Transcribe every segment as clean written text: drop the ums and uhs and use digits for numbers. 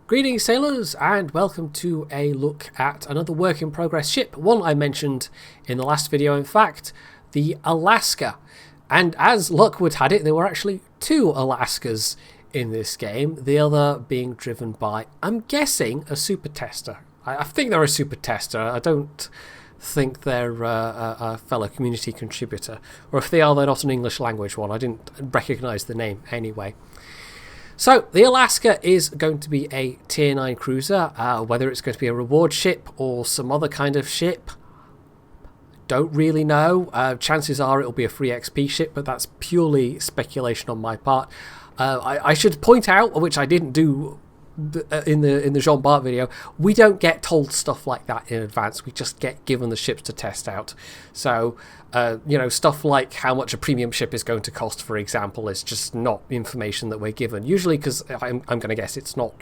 Greetings sailors and welcome to a look at another work in progress ship, one I mentioned in the last video in fact, the Alaska. And as luck would have it, there were actually two Alaskas in this game, the other being driven by, I'm guessing, a super tester. I think they're a super tester, I don't think they're a fellow community contributor, or if they are, they're not an English language one. I didn't recognise the name anyway. So, the Alaska is going to be a Tier 9 cruiser, whether it's going to be a reward ship or some other kind of ship, don't really know. Chances are it'll be a free XP ship, but that's purely speculation on my part. I should point out, which I didn't do in the Jean Bart video, we don't get told stuff like that in advance. We just get given the ships to test out. So, stuff like how much a premium ship is going to cost, for example, is just not information that we're given. Usually, because I'm going to guess it's not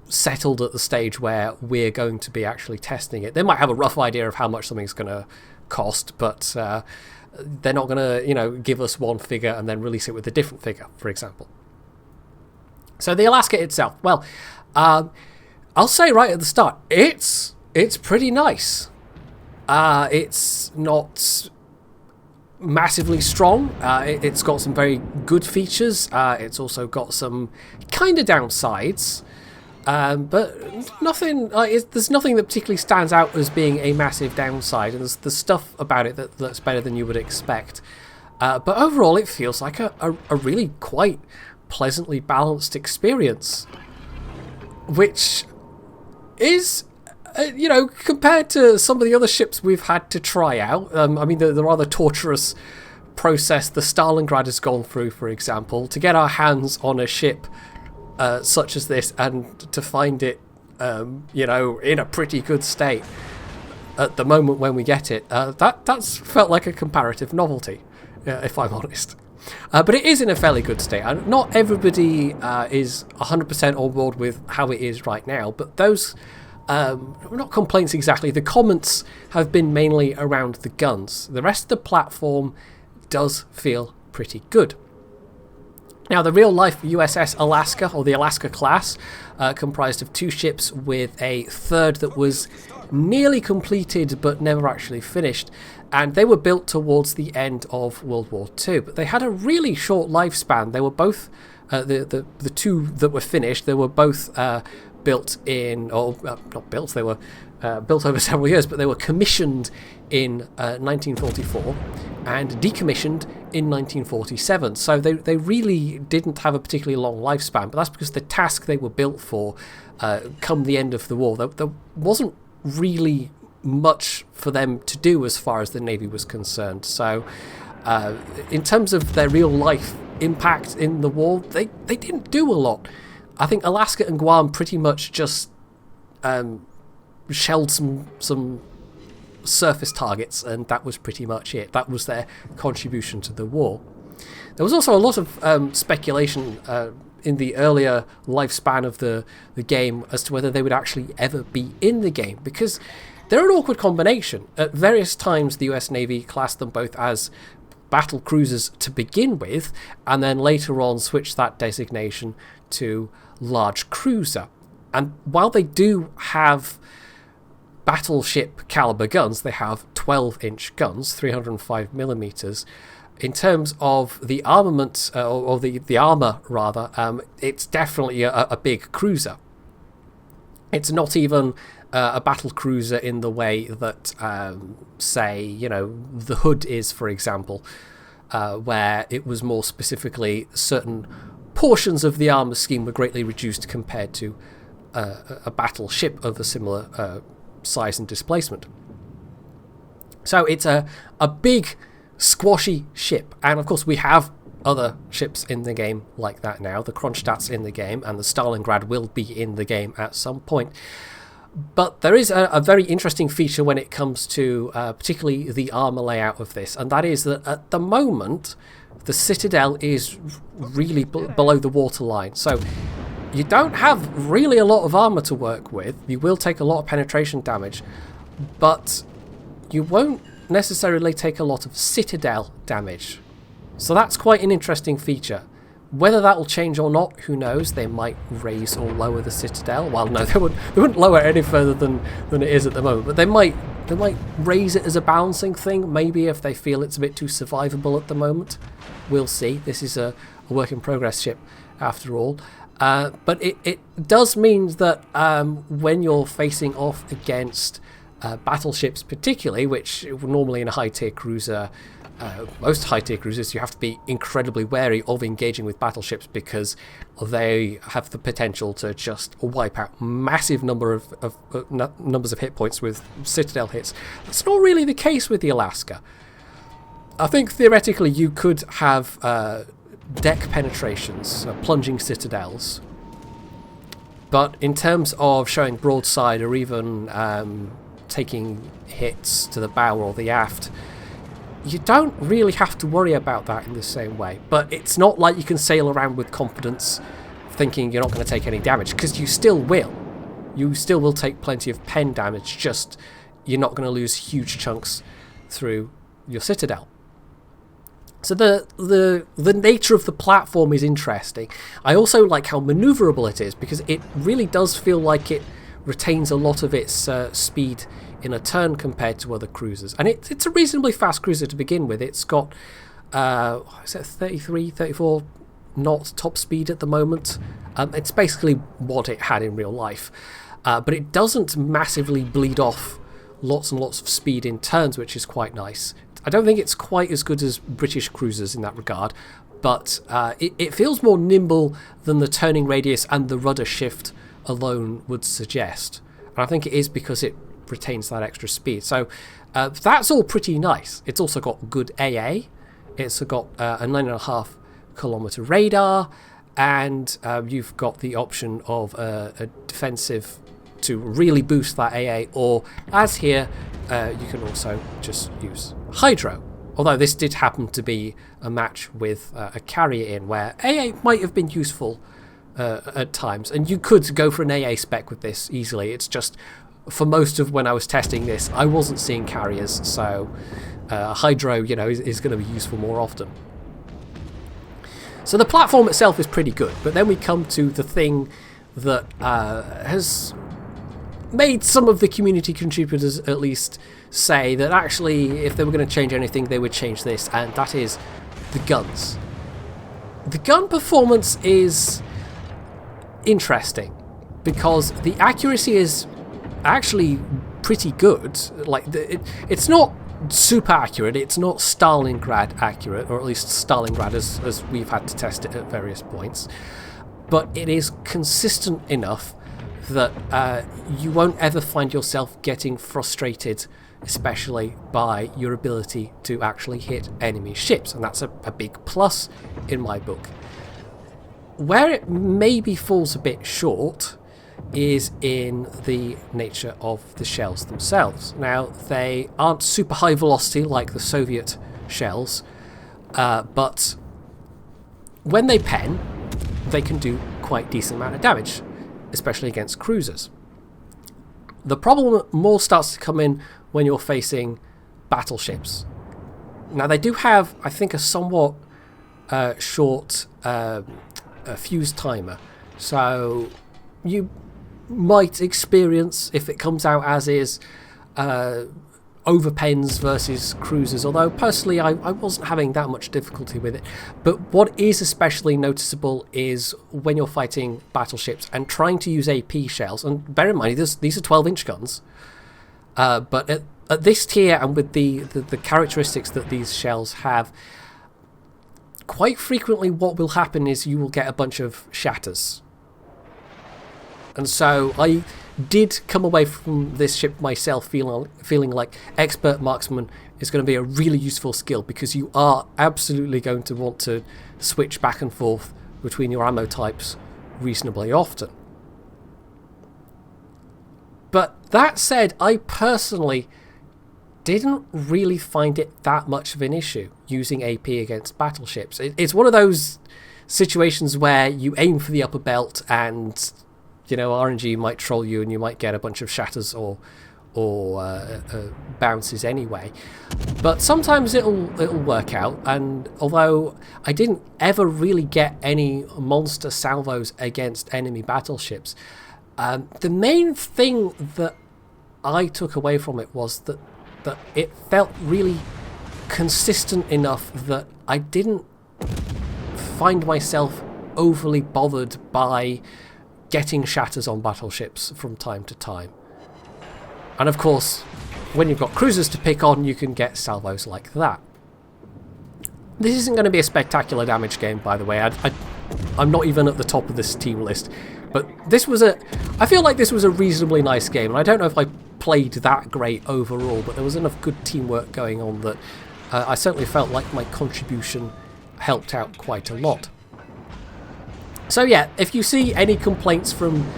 settled at the stage where we're going to be actually testing it. They might have a rough idea of how much something's going to cost, but they're not going to, give us one figure and then release it with a different figure, for example. So the Alaska itself, well, I'll say right at the start, it's pretty nice. It's not massively strong. It's got some very good features. It's also got some kind of downsides, but nothing. There's nothing that particularly stands out as being a massive downside. And there's stuff about it that's better than you would expect. But overall, it feels like a really quite pleasantly balanced experience, which is, compared to some of the other ships we've had to try out, the rather torturous process the Stalingrad has gone through, for example, to get our hands on a ship such as this and to find it, in a pretty good state at the moment when we get it, that's felt like a comparative novelty, if I'm honest. But it is in a fairly good state. Not everybody is 100% on board with how it is right now, but those, not complaints exactly, the comments have been mainly around the guns. The rest of the platform does feel pretty good. Now, the real-life USS Alaska, or the Alaska class, comprised of two ships with a third that was nearly completed but never actually finished, and they were built towards the end of World War II, but they had a really short lifespan. They were both, the two that were finished, they were both built in, or not built, they were built over several years, but they were commissioned in 1944 and decommissioned in 1947. So they really didn't have a particularly long lifespan, but that's because the task they were built for, come the end of the war, there wasn't really much for them to do as far as the Navy was concerned. So in terms of their real life impact in the war, they didn't do a lot. I think Alaska and Guam pretty much just shelled some surface targets, and that was pretty much it. That was their contribution to the war. There was also a lot of speculation in the earlier lifespan of the game as to whether they would actually ever be in the game, because they're an awkward combination. At various times, the US Navy classed them both as battle cruisers to begin with, and then later on switched that designation to large cruiser. And while they do have battleship caliber guns, they have 12-inch guns, 305 millimeters. In terms of the armament, or the armor rather, it's definitely a big cruiser. It's not even a battle cruiser in the way that, say, the Hood is, for example, where it was more specifically certain portions of the armor scheme were greatly reduced compared to a battleship of a similar size and displacement. So it's a big, squashy ship, and of course we have other ships in the game like that now. The Kronstadt's in the game, and the Stalingrad will be in the game at some point. But there is a very interesting feature when it comes to particularly the armor layout of this, and that is that at the moment the Citadel is really below the waterline, so you don't have really a lot of armor to work with. You will take a lot of penetration damage, but you won't necessarily take a lot of Citadel damage. So that's quite an interesting feature. Whether that will change or not, who knows? They might raise or lower the citadel. Well, no, they wouldn't lower it any further than it is at the moment. But they might raise it as a balancing thing. Maybe if they feel it's a bit too survivable at the moment. We'll see. This is a work in progress ship, after all. But it does mean that when you're facing off against battleships, particularly, which normally in a high-tier cruiser. Most high-tier cruisers, you have to be incredibly wary of engaging with battleships because they have the potential to just wipe out massive numbers of hit points with citadel hits. That's not really the case with the Alaska. I think theoretically you could have deck penetrations, plunging citadels, but in terms of showing broadside or even taking hits to the bow or the aft, you don't really have to worry about that in the same way. But it's not like you can sail around with confidence thinking you're not going to take any damage, because you still will. You still will take plenty of pen damage, just you're not going to lose huge chunks through your citadel. So the nature of the platform is interesting. I also like how maneuverable it is, because it really does feel like it retains a lot of its speed in a turn compared to other cruisers. And it's a reasonably fast cruiser to begin with. It's got 33, 34 knot top speed at the moment. It's basically what it had in real life. But it doesn't massively bleed off lots and lots of speed in turns, which is quite nice. I don't think it's quite as good as British cruisers in that regard, but it feels more nimble than the turning radius and the rudder shift alone would suggest. And I think it is because it retains that extra speed. So that's all pretty nice. It's also got good AA. It's got a 9.5 kilometer radar, and you've got the option of a defensive to really boost that AA, or as here, you can also just use Hydro. Although this did happen to be a match with a carrier in where AA might have been useful at times, and you could go for an AA spec with this easily. It's just, for most of when I was testing this, I wasn't seeing carriers, so Hydro, is going to be useful more often. So the platform itself is pretty good, but then we come to the thing that has made some of the community contributors at least say that actually, if they were going to change anything, they would change this, and that is the guns. The gun performance is interesting because the accuracy is actually pretty good. Like it's not super accurate, it's not Stalingrad accurate, or at least Stalingrad as we've had to test it at various points, but it is consistent enough that you won't ever find yourself getting frustrated, especially by your ability to actually hit enemy ships, and that's a big plus in my book. Where it maybe falls a bit short is in the nature of the shells themselves. Now, they aren't super high velocity like the Soviet shells, but when they pen, they can do quite a decent amount of damage, especially against cruisers. The problem more starts to come in when you're facing battleships. Now, they do have, I think, a somewhat short fuse timer, so you might experience, if it comes out as is, overpens versus cruisers, although personally I wasn't having that much difficulty with it. But what is especially noticeable is when you're fighting battleships and trying to use AP shells, and bear in mind these are 12-inch guns, but at this tier and with the characteristics that these shells have, quite frequently what will happen is you will get a bunch of shatters. And so I did come away from this ship myself feeling like expert marksman is going to be a really useful skill, because you are absolutely going to want to switch back and forth between your ammo types reasonably often. But that said, I personally didn't really find it that much of an issue using AP against battleships. It's one of those situations where you aim for the upper belt and RNG might troll you and you might get a bunch of shatters or or bounces anyway. But sometimes it'll work out, and although I didn't ever really get any monster salvos against enemy battleships, the main thing that I took away from it was that it felt really consistent enough that I didn't find myself overly bothered by getting shatters on battleships from time to time. And of course, when you've got cruisers to pick on, you can get salvos like that. This isn't going to be a spectacular damage game, by the way. I'm not even at the top of this team list. But I feel like this was a reasonably nice game. And I don't know if I played that great overall, but there was enough good teamwork going on that I certainly felt like my contribution helped out quite a lot. So yeah, if you see any complaints from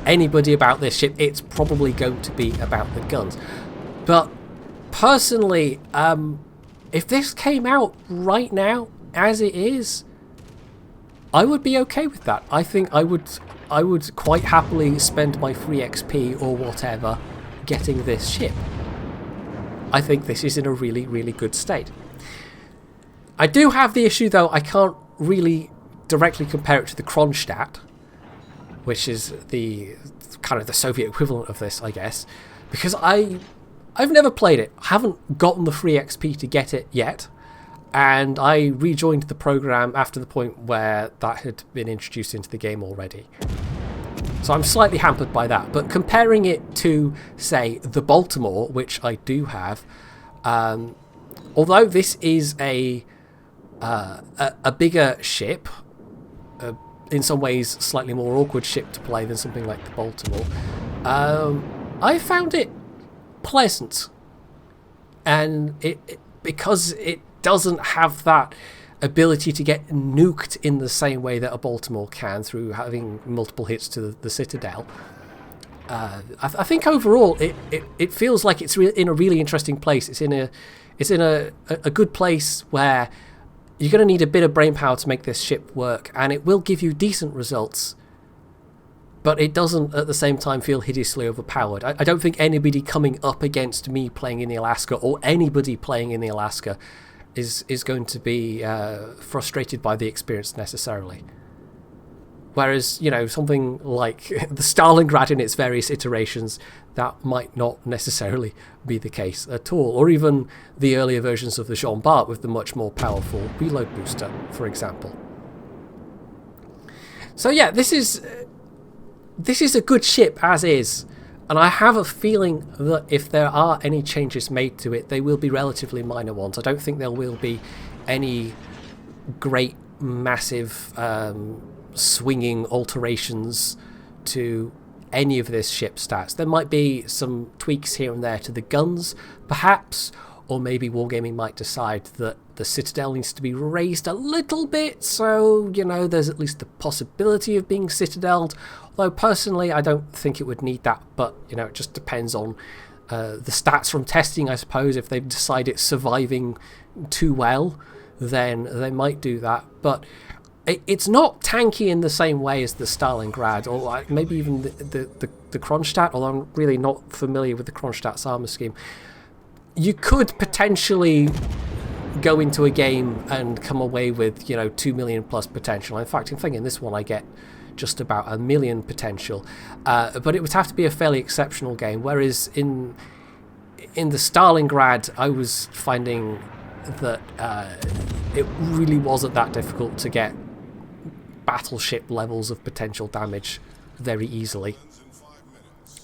anybody about this ship, it's probably going to be about the guns. But personally, if this came out right now as it is, I would be okay with that. I think I would quite happily spend my free XP or whatever getting this ship. I think this is in a really, really good state. I do have the issue though, I can't really directly compare it to the Kronstadt, which is the kind of the Soviet equivalent of this, I guess, because I've never played it. I haven't gotten the free XP to get it yet, and I rejoined the program after the point where that had been introduced into the game already. So I'm slightly hampered by that, but comparing it to, say, the Baltimore, which I do have, although this is a bigger ship, in some ways slightly more awkward ship to play than something like the Baltimore, I found it pleasant, and because it doesn't have that ability to get nuked in the same way that a Baltimore can through having multiple hits to the Citadel. I think overall it feels like it's in a really interesting place. It's in a good place where you're going to need a bit of brainpower to make this ship work, and it will give you decent results, but it doesn't at the same time feel hideously overpowered. I don't think anybody coming up against me playing in the Alaska, or anybody playing in the Alaska, is going to be frustrated by the experience necessarily. Whereas, you know, something like the Stalingrad in its various iterations, that might not necessarily be the case at all. Or even the earlier versions of the Jean Bart with the much more powerful reload booster, for example. So yeah, this is a good ship as is. And I have a feeling that if there are any changes made to it, they will be relatively minor ones. I don't think there will be any great, massive, swinging alterations to any of this ship stats. There might be some tweaks here and there to the guns, perhaps, or maybe Wargaming might decide that the Citadel needs to be raised a little bit, so, you know, there's at least the possibility of being Citadeled. Although personally I don't think it would need that, but, you know, it just depends on the stats from testing, I suppose. If they decide it's surviving too well, then they might do that. But it's not tanky in the same way as the Stalingrad, or maybe even the Kronstadt, although I'm really not familiar with the Kronstadt's armor scheme. You could potentially go into a game and come away with, you know, 2 million plus potential. In fact, I think in this one I get just about 1 million potential, but it would have to be a fairly exceptional game, whereas in the Stalingrad I was finding that it really wasn't that difficult to get battleship levels of potential damage very easily.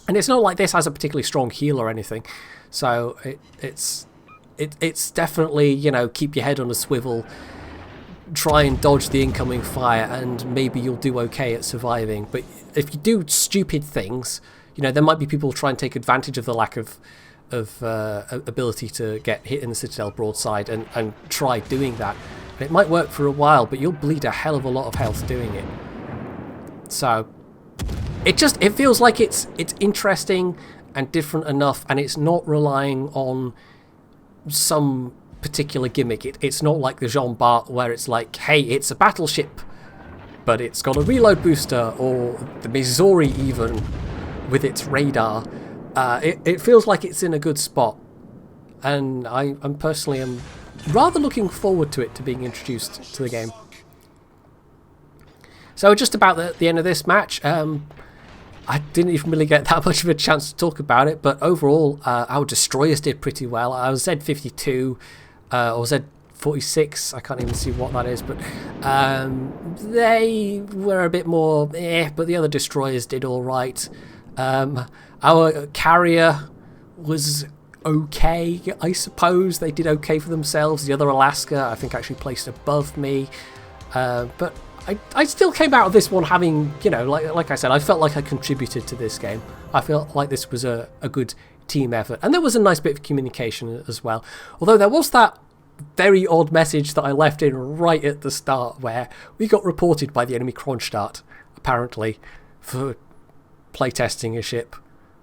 And it's not like this has a particularly strong heal or anything, so it's definitely, you know, keep your head on a swivel, try and dodge the incoming fire, and maybe you'll do okay at surviving. But if you do stupid things, you know, there might be people try and take advantage of the lack of ability to get hit in the Citadel broadside and try doing that. And it might work for a while, but you'll bleed a hell of a lot of health doing it. So it feels like it's interesting and different enough, and it's not relying on some particular gimmick. It's not like the Jean Bart where it's like, hey, it's a battleship, but it's got a reload booster, or the Missouri even with its radar. it feels like it's in a good spot, and I'm personally am rather looking forward to it to being introduced to the game. So just about the end of this match, I didn't even really get that much of a chance to talk about it, but overall our destroyers did pretty well. I was Z52 or Z46, I can't even see what that is, but they were a bit more but the other destroyers did all right. Our carrier was okay, I suppose. They did okay for themselves. The other Alaska, I think, actually placed above me. But I still came out of this one having, you know, like I said, I felt like I contributed to this game. I felt like this was a good team effort. And there was a nice bit of communication as well. Although there was that very odd message that I left in right at the start where we got reported by the enemy Kronstadt, apparently, for playtesting a ship.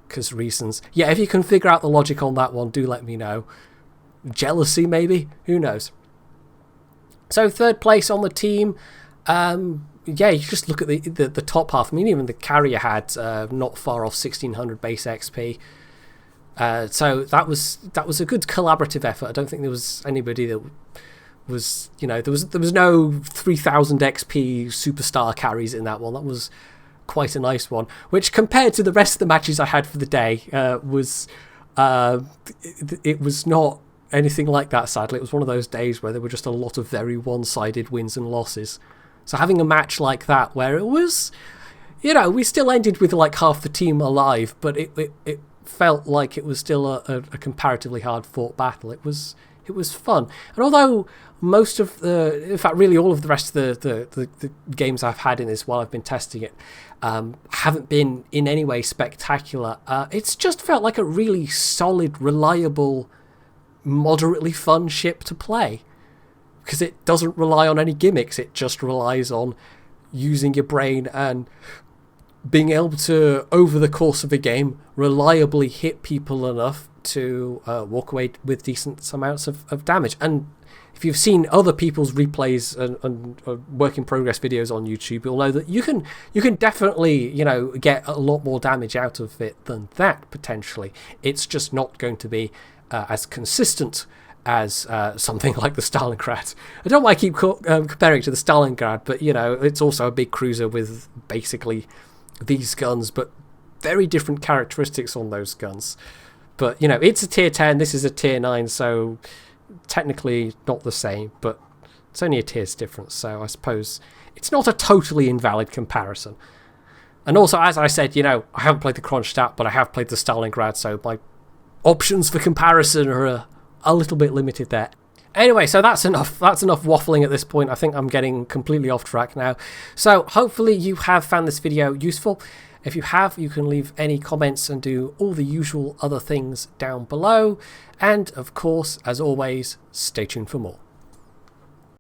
Because reasons. Yeah, if you can figure out the logic on that one, do let me know. Jealousy, maybe? Who knows? So, third place on the team. Yeah, you just look at the top half. I mean, even the carrier had not far off 1600 base XP. So that was a good collaborative effort. I don't think there was anybody that was, you know, there was no 3000 XP superstar carries in that one. That was quite a nice one, which compared to the rest of the matches I had for the day was it was not anything like that, sadly. It was one of those days where there were just a lot of very one-sided wins and losses. So having a match like that where it was, you know, we still ended with like half the team alive, but it felt like it was still a comparatively hard-fought battle. It was fun. And although most of in fact really all of the rest of the games I've had in this while I've been testing it haven't been in any way spectacular, it's just felt like a really solid, reliable, moderately fun ship to play. Because it doesn't rely on any gimmicks, it just relies on using your brain and being able to, over the course of a game, reliably hit people enough to walk away with decent amounts of damage. And if you've seen other people's replays and work in progress videos on YouTube, you'll know that you can definitely, you know, get a lot more damage out of it than that, potentially. It's just not going to be as consistent as something like the Stalingrad. I don't know why I keep comparing it to the Stalingrad, but, you know, it's also a big cruiser with basically these guns, but very different characteristics on those guns. But, you know, it's a tier 10, this is a tier 9, so technically not the same, but it's only a tier's difference, so I suppose it's not a totally invalid comparison. And also, as I said, you know, I haven't played the Kronstadt, but I have played the Stalingrad, so my options for comparison are a little bit limited there. Anyway, so that's enough waffling at this point. I think I'm getting completely off track now. So hopefully you have found this video useful. If you have, you can leave any comments and do all the usual other things down below. And of course, as always, stay tuned for more.